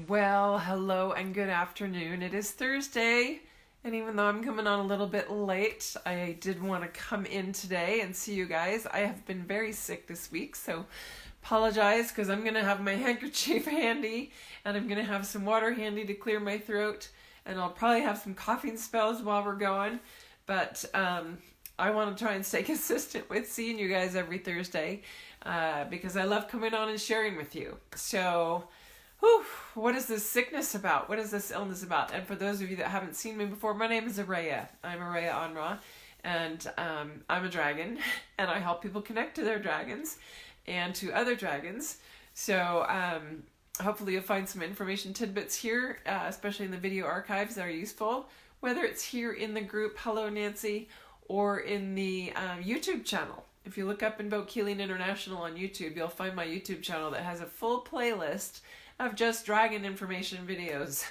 Well, hello and good afternoon. It is Thursday, and even though I'm coming on a little bit late, I did want to come in today and see you guys. I have been very sick this week, so apologize because I'm going to have my handkerchief handy and I'm going to have some water handy to clear my throat, and I'll probably have some coughing spells while we're going, but I want to try and stay consistent with seeing you guys every Thursday because I love coming on and sharing with you. So, whew, what is this sickness about? What is this illness about? And for those of you that haven't seen me before, my name is Araya. I'm Araya Anra, and I'm a dragon, and I help people connect to their dragons and to other dragons. So hopefully you'll find some information tidbits here, especially in the video archives that are useful, whether it's here in the group Hello Nancy or in the YouTube channel. If you look up Invoke Healing International on YouTube, you'll find my YouTube channel that has a full playlist of just dragon information videos.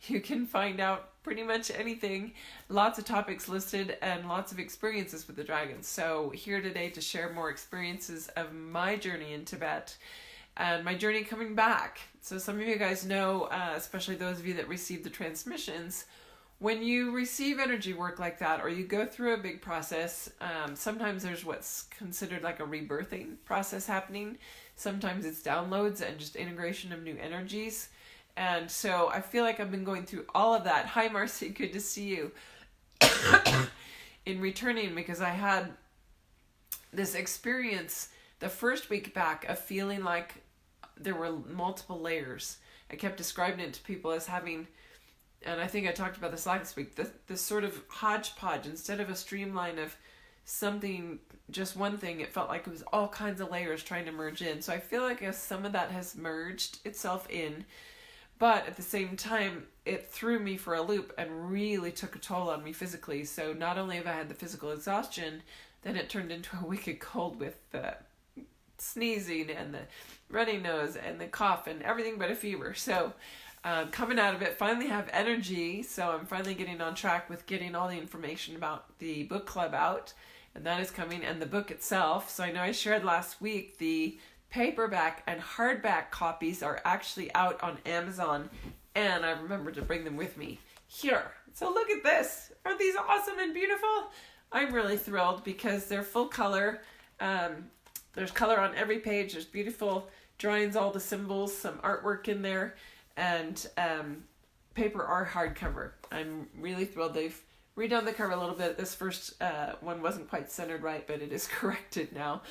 You can find out pretty much anything, lots of topics listed, and lots of experiences with the dragons. So here today to share more experiences of my journey in Tibet and my journey coming back. So some of you guys know, especially those of you that receive the transmissions, when you receive energy work like that, or you go through a big process, sometimes there's what's considered like a rebirthing process happening. Sometimes it's downloads and just integration of new energies. And so I feel like I've been going through all of that. Hi, Marcy. Good to see you. In returning, because I had this experience the first week back of feeling like there were multiple layers. I kept describing it to people as having, and I think I talked about this last week, this sort of hodgepodge. Instead of a streamline of something, just one thing, it felt like it was all kinds of layers trying to merge in. So I feel like some of that has merged itself in, but at the same time, it threw me for a loop and really took a toll on me physically. So not only have I had the physical exhaustion, then it turned into a wicked cold with the sneezing and the runny nose and the cough and everything but a fever. So coming out of it, finally have energy. So I'm finally getting on track with getting all the information about the book club out, and that is coming, and the book itself. So I know I shared last week the paperback and hardback copies are actually out on Amazon, and I remembered to bring them with me here. So look at this. Aren't these awesome and beautiful? I'm really thrilled because they're full color. There's color on every page. There's beautiful drawings, all the symbols, some artwork in there, and paper are hardcover. I'm really thrilled. They've redone the cover a little bit. This first one wasn't quite centered right, but it is corrected now.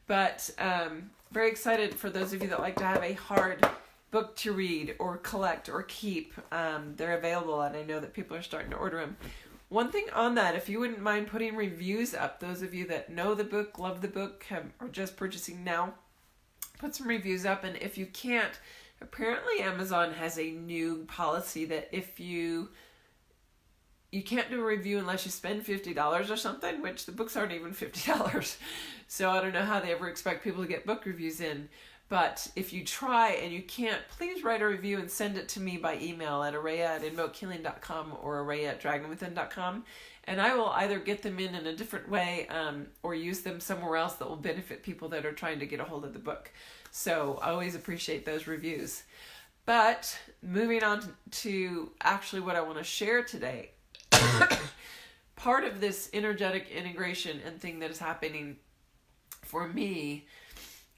But very excited for those of you that like to have a hard book to read or collect or keep. They're available, and I know that people are starting to order them. One thing on that, if you wouldn't mind putting reviews up, those of you that know the book, love the book, are just purchasing now, put some reviews up. And if you can't, apparently Amazon has a new policy that if you can't do a review unless you spend $50 or something, which the books aren't even $50. So I don't know how they ever expect people to get book reviews in. But if you try and you can't, please write a review and send it to me by email at araya@invokehealing.com or araya@dragonwithin.com. And I will either get them in a different way or use them somewhere else that will benefit people that are trying to get a hold of the book. So I always appreciate those reviews. But moving on to actually what I want to share today. Part of this energetic integration and thing that is happening for me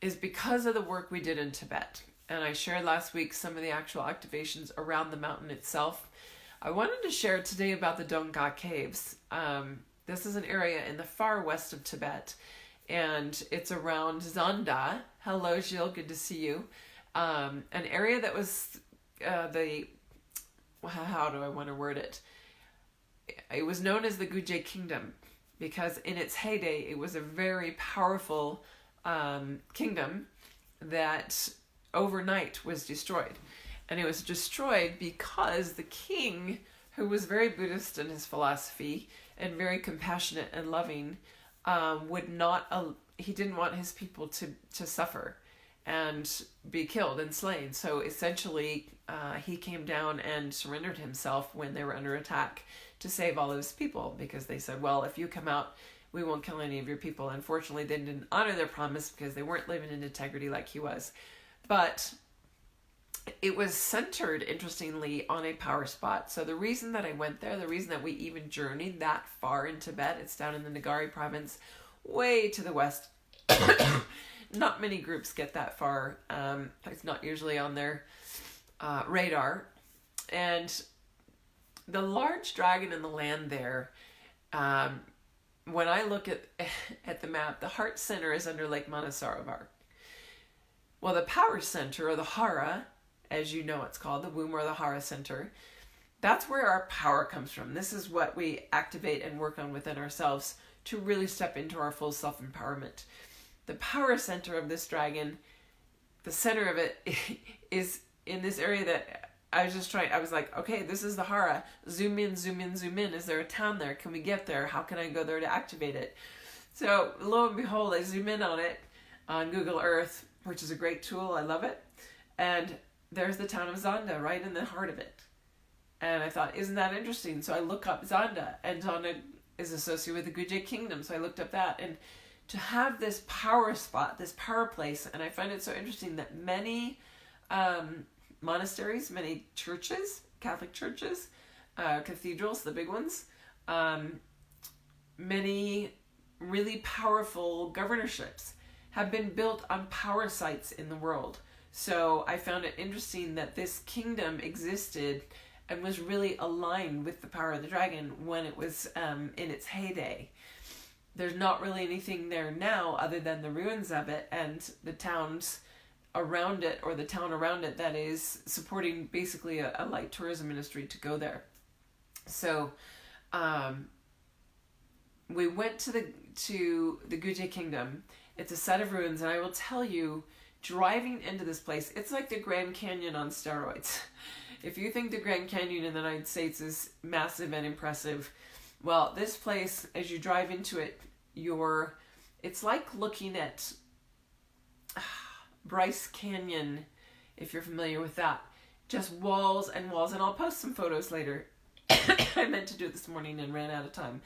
is because of the work we did in Tibet. And I shared last week some of the actual activations around the mountain itself. I wanted to share today about the Dongka Caves. This is an area in the far west of Tibet, and it's around Zanda. Hello, Gilles, good to see you. An area that was how do I want to word it? It was known as the Guje Kingdom because in its heyday, it was a very powerful kingdom that overnight was destroyed. And it was destroyed because the king, who was very Buddhist in his philosophy and very compassionate and loving, he didn't want his people to suffer and be killed and slain. So essentially, he came down and surrendered himself when they were under attack to save all of his people, because they said, well, if you come out, we won't kill any of your people. Unfortunately, they didn't honor their promise because they weren't living in integrity like he was. But it was centered, interestingly, on a power spot. So the reason that I went there, the reason that we even journeyed that far in Tibet, it's down in the Nagari province, way to the west. Not many groups get that far. It's not usually on their radar. And the large dragon in the land there, when I look at the map, the heart center is under Lake Manasarovar. Well, the power center, or the Hara, as you know it's called, the womb or the Hara center, that's where our power comes from. This is what we activate and work on within ourselves to really step into our full self-empowerment. The power center of this dragon, the center of it is in this area that I was like, okay, this is the Hara. Zoom in, zoom in, zoom in. Is there a town there? Can we get there? How can I go there to activate it? So lo and behold, I zoom in on it on Google Earth, which is a great tool. I love it. And there's the town of Zonda right in the heart of it. And I thought, isn't that interesting? So I look up Zonda, and Zonda is associated with the Guje kingdom. So I looked up that, and to have this power spot, this power place, and I find it so interesting that many monasteries, many churches, Catholic churches, cathedrals, the big ones, many really powerful governorships have been built on power sites in the world. So I found it interesting that this kingdom existed and was really aligned with the power of the dragon when it was in its heyday. There's not really anything there now other than the ruins of it and the towns around it, or the town around it, that is supporting basically a light tourism industry to go there. So we went to the Guje kingdom. It's a set of ruins, and I will tell you, driving into this place, it's like the Grand Canyon on steroids. If you think the Grand Canyon in the United States is massive and impressive, well, this place, as you drive into it, it's like looking at Bryce Canyon, if you're familiar with that. Just walls and walls, and I'll post some photos later. I meant to do it this morning and ran out of time.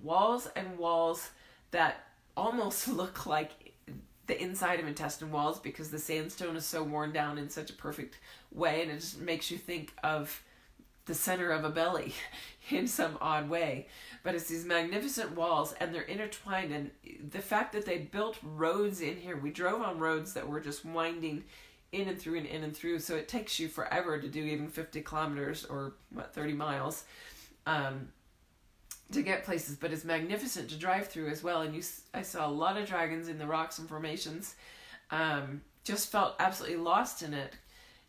Walls and walls that almost look like the inside of intestine walls, because the sandstone is so worn down in such a perfect way, and it just makes you think of the center of a belly in some odd way. But it's these magnificent walls, and they're intertwined, and the fact that they built roads in here, we drove on roads that were just winding in and through and in and through, so it takes you forever to do even 50 kilometers or 30 miles to get places, but it's magnificent to drive through as well. And I saw a lot of dragons in the rocks and formations. Just felt absolutely lost in it.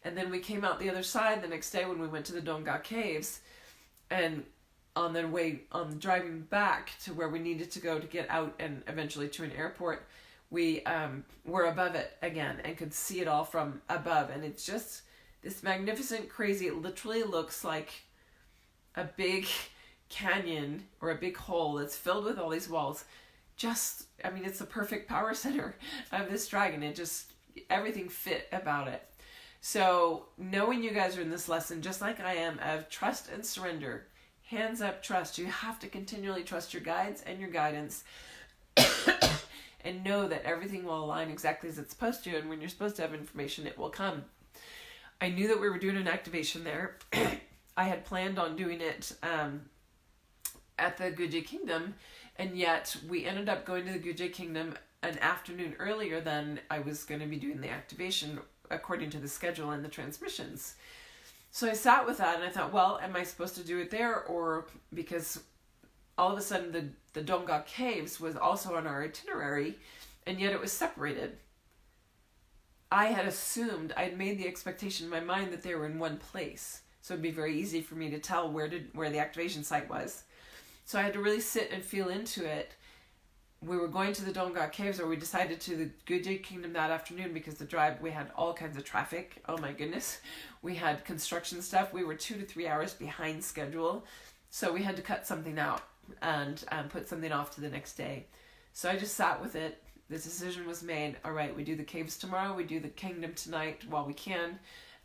And then we came out the other side the next day when we went to the Donga Caves, and on driving back to where we needed to go to get out and eventually to an airport, we were above it again and could see it all from above. And it's just this magnificent, crazy, it literally looks like a big canyon or a big hole that's filled with all these walls. It's the perfect power center of this dragon. Everything fit about it. So knowing you guys are in this lesson, just like I am, of trust and surrender, hands up, trust. You have to continually trust your guides and your guidance and know that everything will align exactly as it's supposed to. And when you're supposed to have information, it will come. I knew that we were doing an activation there. I had planned on doing it at the Guje Kingdom, and yet we ended up going to the Guje Kingdom an afternoon earlier than I was going to be doing the activation according to the schedule and the transmissions. So I sat with that and I thought, well, am I supposed to do it there? Or because all of a sudden the Donga Caves was also on our itinerary, and yet it was separated. I had assumed, I'd made the expectation in my mind that they were in one place. So it'd be very easy for me to tell where the activation site was. So I had to really sit and feel into it. We were going to the Donga Caves, or we decided to the Guje Kingdom that afternoon, because the drive, we had all kinds of traffic. Oh my goodness. We had construction stuff. We were 2 to 3 hours behind schedule. So we had to cut something out and put something off to the next day. So I just sat with it. The decision was made. All right, we do the caves tomorrow. We do the kingdom tonight while we can.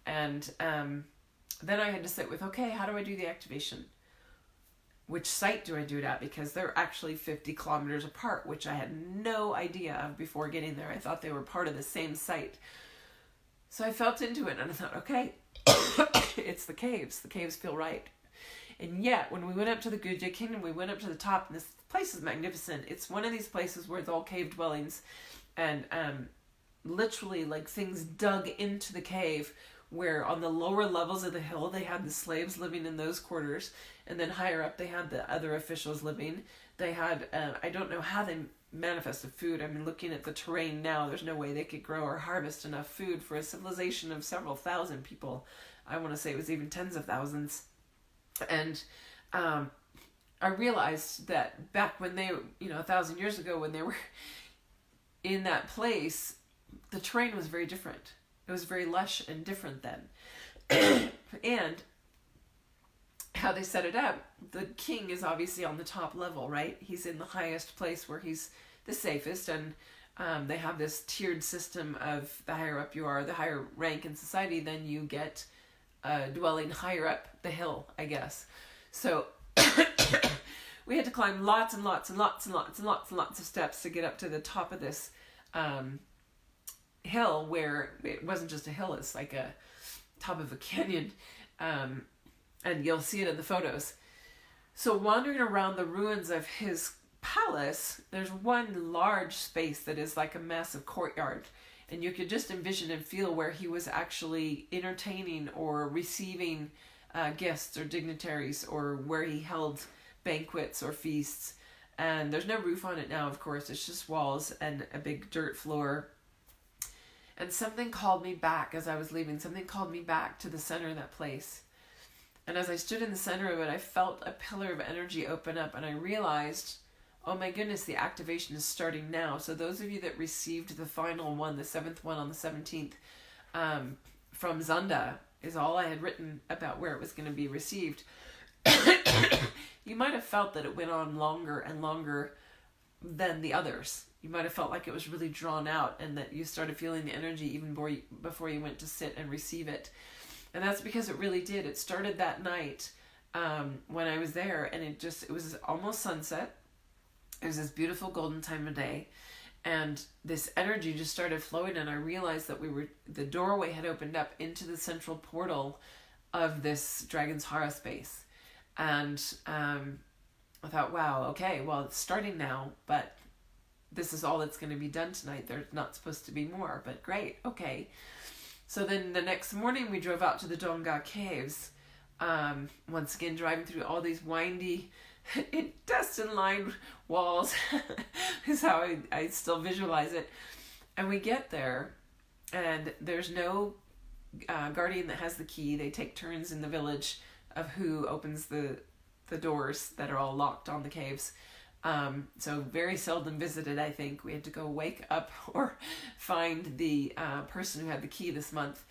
And then I had to sit with, okay, how do I do the activation? Which site do I do it at? Because they're actually 50 kilometers apart, which I had no idea of before getting there. I thought they were part of the same site. So I felt into it and I thought, okay, it's the caves. The caves feel right. And yet, when we went up to the Gudja Kingdom, we went up to the top, and this place is magnificent. It's one of these places where it's all cave dwellings, and literally, like, things dug into the cave, where on the lower levels of the hill, they had the slaves living in those quarters, and then higher up, they had the other officials living. They had, I don't know how they manifested food. I mean, looking at the terrain now, there's no way they could grow or harvest enough food for a civilization of several thousand people. I want to say it was even tens of thousands. And I realized that back when they, 1,000 years ago, when they were in that place, the terrain was very different. It was very lush and different then. And how they set it up, the king is obviously on the top level, right? He's in the highest place where he's the safest, and they have this tiered system of the higher up you are, the higher rank in society, then you get dwelling higher up the hill, I guess. So we had to climb lots and lots and lots and lots and lots and lots of steps to get up to the top of this hill, where it wasn't just a hill, it's like a top of a canyon, and you'll see it in the photos. So wandering around the ruins of his palace, there's one large space that is like a massive courtyard. And you could just envision and feel where he was actually entertaining or receiving guests or dignitaries, or where he held banquets or feasts. And there's no roof on it now, of course. It's just walls and a big dirt floor. And something called me back as I was leaving. Something called me back to the center of that place. And as I stood in the center of it, I felt a pillar of energy open up. And I realized, oh my goodness, the activation is starting now. So those of you that received the final one, the 7th one on the 17th, from Zunda, is all I had written about where it was going to be received. You might have felt that it went on longer and longer than the others. You might have felt like it was really drawn out, and that you started feeling the energy even before you went to sit and receive it. And that's because it really did. It started that night when I was there, and it was almost sunset. It was this beautiful golden time of day, and this energy just started flowing, and I realized that the doorway had opened up into the central portal of this Dragon's Hara space. And I thought, wow, okay, well, it's starting now, but this is all that's going to be done tonight. There's not supposed to be more, but great, okay. So then the next morning we drove out to the Donga Caves, once again driving through all these windy, intestine-lined walls is how I still visualize it. And we get there, and there's no guardian that has the key. They take turns in the village of who opens the doors that are all locked on the caves. So very seldom visited, I think. We had to go wake up or find the person who had the key this month.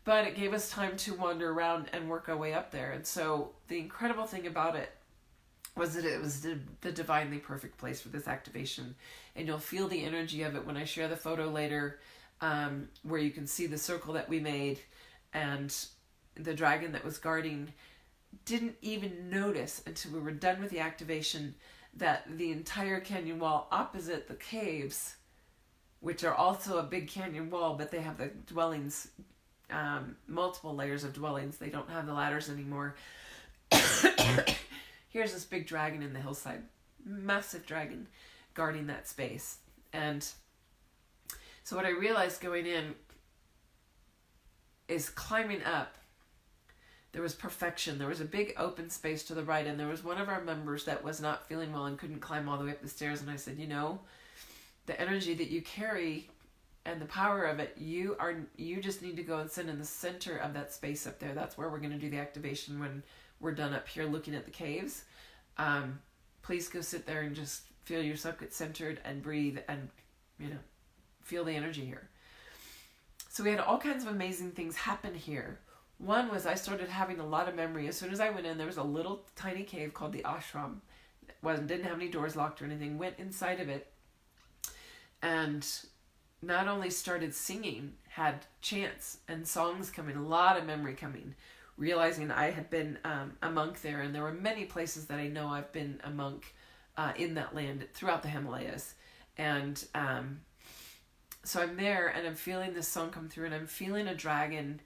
But it gave us time to wander around and work our way up there. And so the incredible thing about it was that it was the divinely perfect place for this activation. And you'll feel the energy of it when I share the photo later, where you can see the circle that we made, and the dragon that was guarding didn't even notice until we were done with the activation that the entire canyon wall opposite the caves, which are also a big canyon wall, but they have the dwellings, multiple layers of dwellings. They don't have the ladders anymore. Here's this big dragon in the hillside, massive dragon guarding that space. And so what I realized going in is climbing up, there was perfection. There was a big open space to the right, and there was one of our members that was not feeling well and couldn't climb all the way up the stairs. And I said, the energy that you carry and the power of it, you just need to go and sit in the center of that space up there. That's where we're going to do the activation when we're done up here looking at the caves. Please go sit there and just feel yourself get centered and breathe and, feel the energy here. So we had all kinds of amazing things happen here. One was I started having a lot of memory. As soon as I went in, there was a little tiny cave called the ashram. Didn't have any doors locked or anything. Went inside of it and not only started singing, had chants and songs coming, a lot of memory coming, realizing I had been a monk there, and there were many places that I know I've been a monk in that land throughout the Himalayas. And So I'm there and I'm feeling this song come through, and I'm feeling a dragon.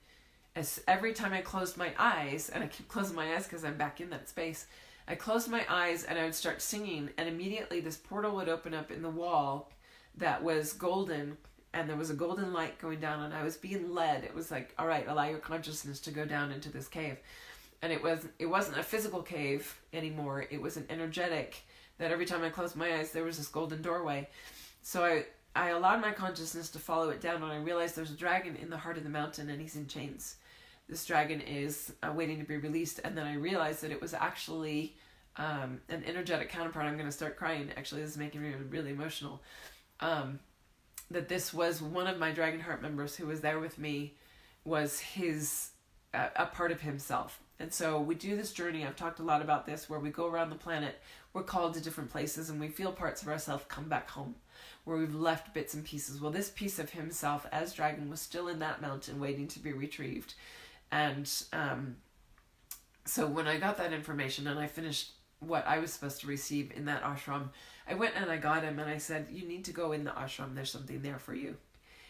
As every time I closed my eyes, and I keep closing my eyes because I'm back in that space, I closed my eyes and I would start singing, and immediately this portal would open up in the wall that was golden, and there was a golden light going down, and I was being led. It was like, all right, allow your consciousness to go down into this cave. And it wasn't a physical cave anymore. It was an energetic, that every time I closed my eyes, there was this golden doorway. So I allowed my consciousness to follow it down, and I realized there's a dragon in the heart of the mountain, and he's in chains. This dragon is waiting to be released. And then I realized that it was actually an energetic counterpart. I'm going to start crying. Actually, this is making me really emotional. That this was one of my Dragon Heart members who was there with me, was his, a part of himself. And so we do this journey. I've talked a lot about this, where we go around the planet. We're called to different places, and we feel parts of ourselves come back home, where we've left bits and pieces. Well, this piece of himself as dragon was still in that mountain waiting to be retrieved. And so when I got that information and I finished what I was supposed to receive in that ashram, I went and I got him and I said, you need to go in the ashram. There's something there for you.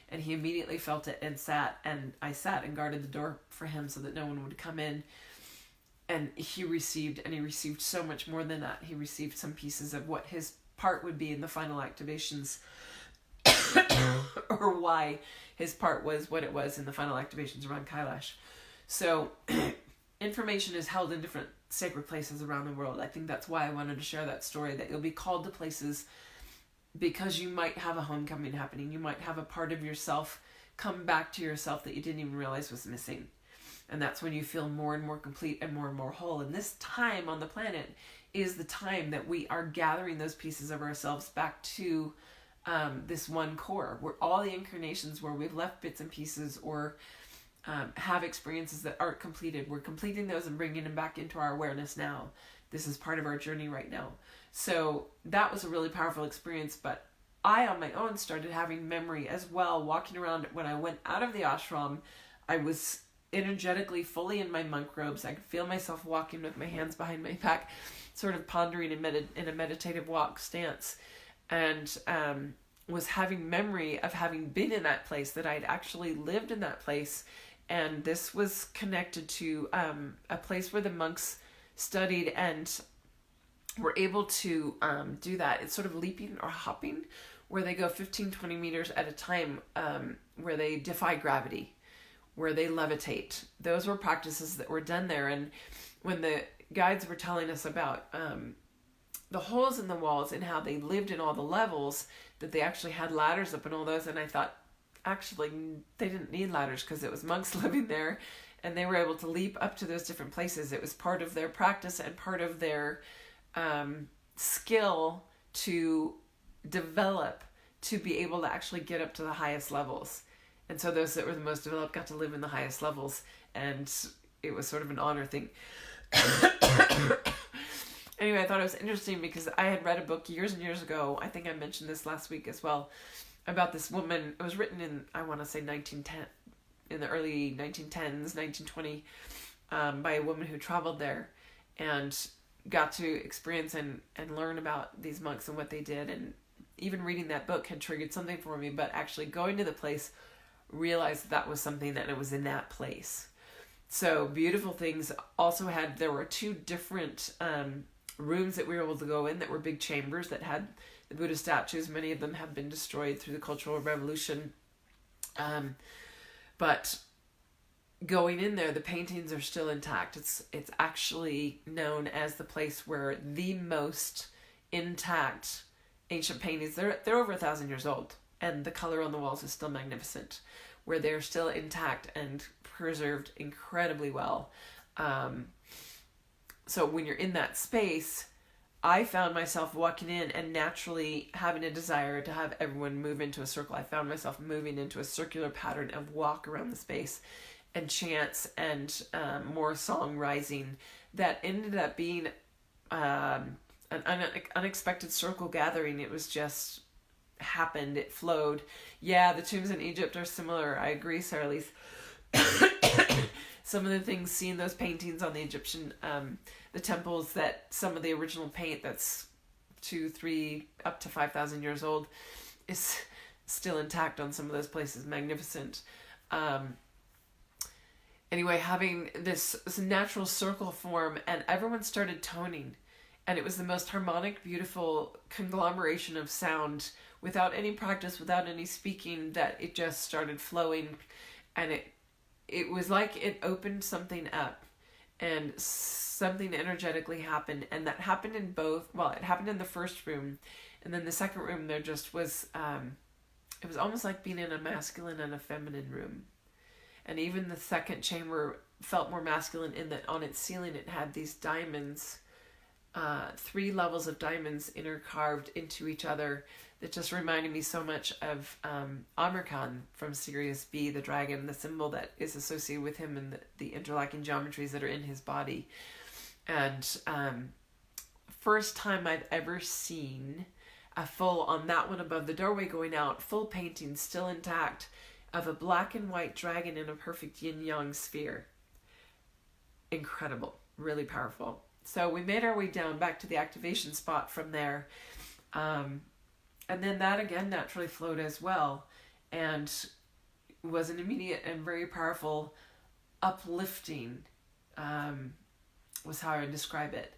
And he immediately felt it and sat, and I sat and guarded the door for him so that no one would come in. And he received so much more than that. He received some pieces of what his part would be in the final activations or why his part was what it was in the final activations around Kailash. So information is held in different sacred places around the world. I think that's why I wanted to share that story, that you'll be called to places because you might have a homecoming happening. You might have a part of yourself come back to yourself that you didn't even realize was missing. And that's when you feel more and more complete and more whole. And this time on the planet is the time that we are gathering those pieces of ourselves back to this one core, where all the incarnations where we've left bits and pieces or have experiences that aren't completed, we're completing those and bringing them back into our awareness now. This is part of our journey right now. So that was a really powerful experience, but I on my own started having memory as well. Walking around, when I went out of the ashram, I was energetically fully in my monk robes. I could feel myself walking with my hands behind my back, sort of pondering in a meditative walk stance, and was having memory of having been in that place, that I'd actually lived in that place. And this was connected to a place where the monks studied and were able to do that. It's sort of leaping or hopping, where they go 15, 20 meters at a time, where they defy gravity, where they levitate. Those were practices that were done there. And when the guides were telling us about the holes in the walls and how they lived in all the levels, that they actually had ladders up and all those, and I thought, actually, they didn't need ladders because it was monks living there, and they were able to leap up to those different places. It was part of their practice and part of their skill to develop to be able to actually get up to the highest levels. And so those that were the most developed got to live in the highest levels, and it was sort of an honor thing. Anyway, I thought it was interesting because I had read a book years and years ago, I think I mentioned this last week as well, about this woman. It was written in, I want to say 1910, in the early 1910s, 1920, by a woman who traveled there and got to experience and learn about these monks and what they did. And even reading that book had triggered something for me, but actually going to the place, realized that was something that it was in that place. So beautiful things. Also there were two different rooms that we were able to go in that were big chambers that had the Buddha statues. Many of them have been destroyed through the Cultural Revolution. But going in there, the paintings are still intact. It's actually known as the place where the most intact ancient paintings, they're over 1,000 years old, and the color on the walls is still magnificent, where they're still intact and preserved incredibly well. So when you're in that space, I found myself walking in and naturally having a desire to have everyone move into a circle. I found myself moving into a circular pattern of walk around the space and chants and more song rising that ended up being an unexpected circle gathering. It was just happened. It flowed. Yeah, the tombs in Egypt are similar. I agree, Sarah Lise. Some of the things, seeing those paintings on the Egyptian, the temples, that some of the original paint that's 2, 3, up to 5,000 years old, is still intact on some of those places. Magnificent. Anyway, having this natural circle form, and everyone started toning, and it was the most harmonic, beautiful conglomeration of sound without any practice, without any speaking, that it just started flowing. And it was like it opened something up, and something energetically happened. And that happened in both, well, it happened in the first room, and then the second room there just was, it was almost like being in a masculine and a feminine room. And even the second chamber felt more masculine in that on its ceiling it had these diamonds, 3 levels of diamonds intercarved into each other, that just reminded me so much of Amir Khan from Sirius B, the dragon, the symbol that is associated with him, and the interlocking geometries that are in his body. And first time I've ever seen a full, on that one above the doorway going out, full painting still intact of a black and white dragon in a perfect yin-yang sphere. Incredible. Really powerful. So we made our way down back to the activation spot from there. And then that again naturally flowed as well, and was an immediate and very powerful uplifting, was how I would describe it.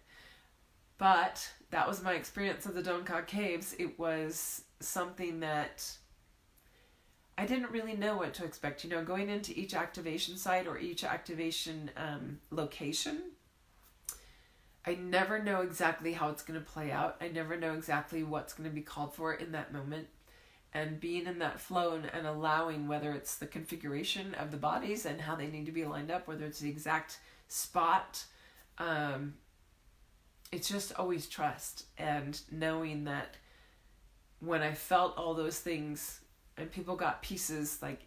But that was my experience of the Donka Caves. It was something that I didn't really know what to expect. Going into each activation site or each activation location, I never know exactly how it's going to play out. I never know exactly what's going to be called for in that moment. And being in that flow and allowing, whether it's the configuration of the bodies and how they need to be lined up, whether it's the exact spot, it's just always trust. And knowing that when I felt all those things and people got pieces, like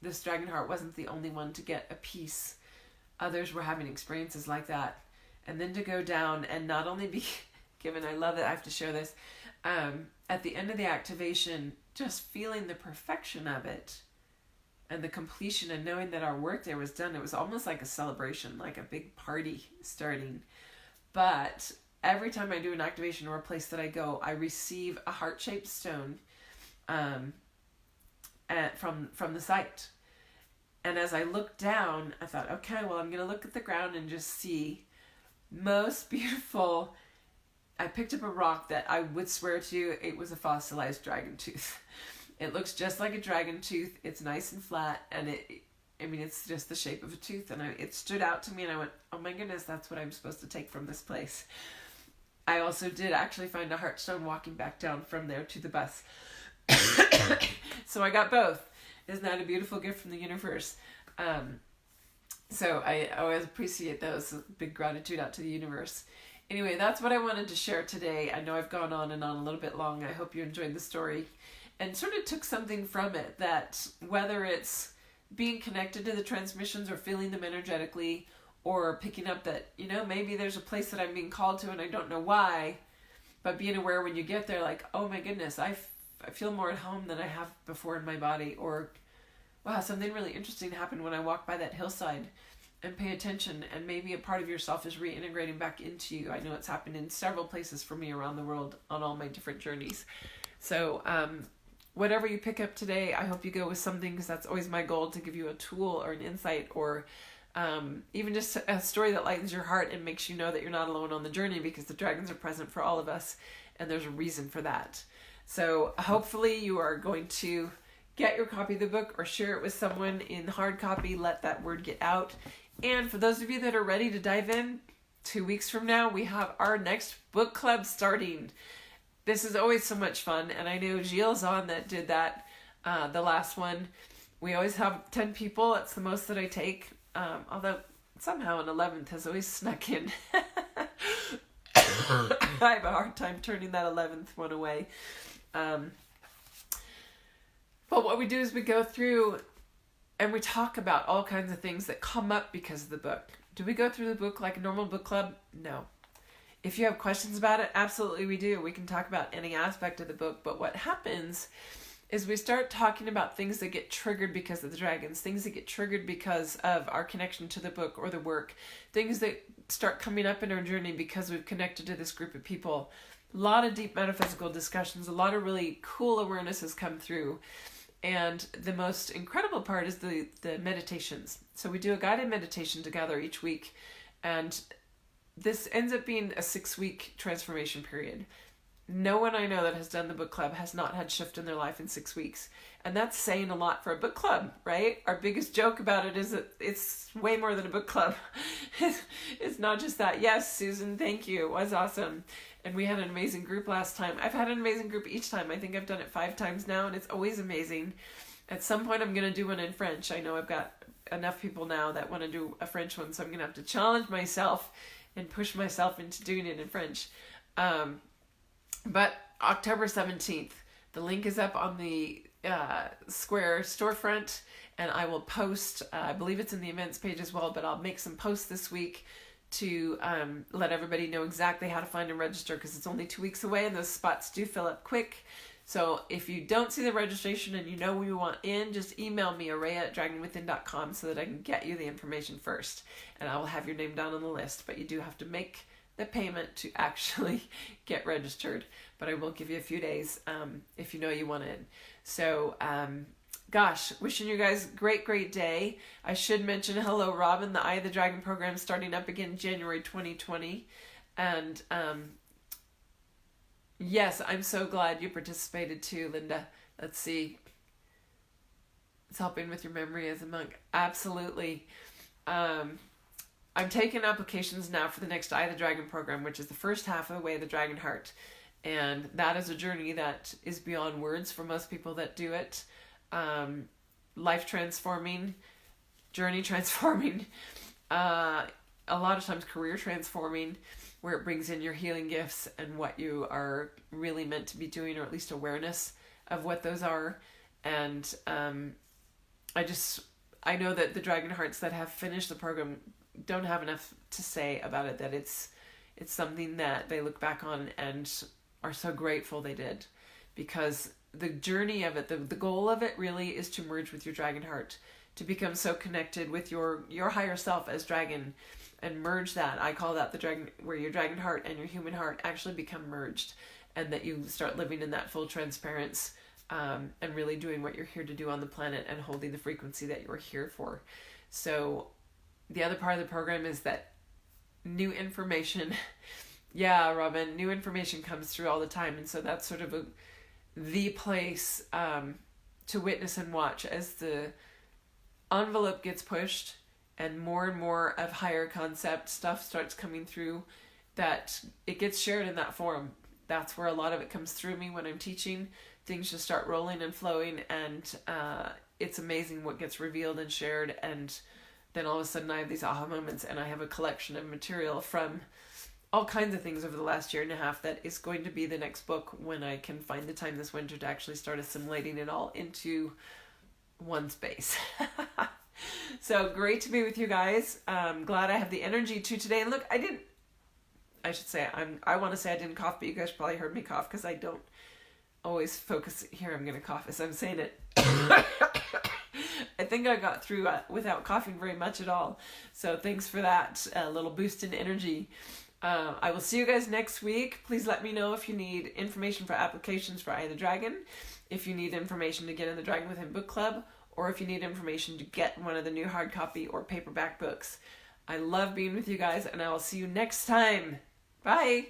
this dragon heart wasn't the only one to get a piece. Others were having experiences like that. And then to go down and not only be given, I love that I have to share this, at the end of the activation, just feeling the perfection of it and the completion, and knowing that our work there was done. It was almost like a celebration, like a big party starting. But every time I do an activation or a place that I go, I receive a heart-shaped stone from the site. And as I looked down, I thought, okay, well, I'm going to look at the ground and just see. Most beautiful. I picked up a rock that I would swear to it was a fossilized dragon tooth. It looks just like a dragon tooth. It's nice and flat, and it's just the shape of a tooth. And it stood out to me, and I went, oh my goodness, that's what I'm supposed to take from this place. I also did actually find a heartstone walking back down from there to the bus. So I got both. Isn't that a beautiful gift from the universe? So I always appreciate those. Big gratitude out to the universe. Anyway, that's what I wanted to share today. I know I've gone on and on a little bit long. I hope you enjoyed the story and sort of took something from it, that whether it's being connected to the transmissions or feeling them energetically, or picking up that, maybe there's a place that I'm being called to and I don't know why, but being aware when you get there, like, oh my goodness, I feel more at home than I have before in my body, or wow, something really interesting happened when I walked by that hillside, and pay attention, and maybe a part of yourself is reintegrating back into you. I know it's happened in several places for me around the world on all my different journeys. So whatever you pick up today, I hope you go with something, because that's always my goal, to give you a tool or an insight, or even just a story that lightens your heart and makes you know that you're not alone on the journey, because the dragons are present for all of us, and there's a reason for that. So hopefully you are going to get your copy of the book or share it with someone in hard copy. Let that word get out. And for those of you that are ready to dive in, 2 weeks from now, we have our next book club starting. This is always so much fun. And I know Gilles on that did that, the last one. We always have 10 people. That's the most that I take. Although somehow an 11th has always snuck in. I have a hard time turning that 11th one away. But what we do is we go through and we talk about all kinds of things that come up because of the book. Do we go through the book like a normal book club? No. If you have questions about it, absolutely we do. We can talk about any aspect of the book. But what happens is we start talking about things that get triggered because of the dragons, things that get triggered because of our connection to the book or the work, things that start coming up in our journey because we've connected to this group of people. A lot of deep metaphysical discussions, a lot of really cool awarenesses come through. And the most incredible part is the meditations. So we do a guided meditation together each week, and this ends up being a 6-week transformation period. No one I know that has done the book club has not had shift in their life in 6 weeks. And that's saying a lot for a book club, right? Our biggest joke about it is that it's way more than a book club. It's not just that. Yes, Susan, thank you. It was awesome. And we had an amazing group last time. I've had an amazing group each time. I think I've done it 5 times now, and it's always amazing. At some point, I'm going to do one in French. I know I've got enough people now that want to do a French one, so I'm going to have to challenge myself and push myself into doing it in French. But October 17th, the link is up on the Square storefront, and I will post, I believe it's in the events page as well, but I'll make some posts this week to let everybody know exactly how to find and register, because it's only 2 weeks away and those spots do fill up quick. So if you don't see the registration and you know you want in, just email me, araya@dragonwithin.com, so that I can get you the information first, and I will have your name down on the list. But you do have to make the payment to actually get registered, but I will give you a few days if you know you want in. So gosh, wishing you guys a great day. I should mention, hello Robin, the Eye of the Dragon program starting up again January 2020, and yes, I'm so glad you participated too, Linda. Let's see, it's helping with your memory as a monk. Absolutely. I'm taking applications now for the next Eye of the Dragon program, which is the first half of the Way of the Dragon Heart. And that is a journey that is beyond words for most people that do it. Life transforming, journey transforming, a lot of times career transforming, where it brings in your healing gifts and what you are really meant to be doing, or at least awareness of what those are. And I know that the Dragon Hearts that have finished the program don't have enough to say about it, that it's something that they look back on and are so grateful they did, because the journey of it, the goal of it really is to merge with your dragon heart, to become so connected with your higher self as dragon, and merge that. I call that the dragon, where your dragon heart and your human heart actually become merged, and that you start living in that full transparency, and really doing what you're here to do on the planet, and holding the frequency that you're here for. So the other part of the program is that new information, yeah, Robin, new information comes through all the time. And so that's sort of the place to witness and watch as the envelope gets pushed and more of higher concept stuff starts coming through, that it gets shared in that forum. That's where a lot of it comes through me when I'm teaching. Things just start rolling and flowing, and it's amazing what gets revealed and shared. And then all of a sudden I have these aha moments, and I have a collection of material from all kinds of things over the last year and a half that is going to be the next book when I can find the time this winter to actually start assimilating it all into one space. So great to be with you guys. Glad I have the energy to today. And look, I want to say I didn't cough, but you guys probably heard me cough, because I don't always focus. Here, I'm going to cough as I'm saying it. I think I got through without coughing very much at all. So thanks for that little boost in energy. I will see you guys next week. Please let me know if you need information for applications for Eye of the Dragon, if you need information to get in the Dragon Within book club, or if you need information to get one of the new hard copy or paperback books. I love being with you guys, and I will see you next time. Bye.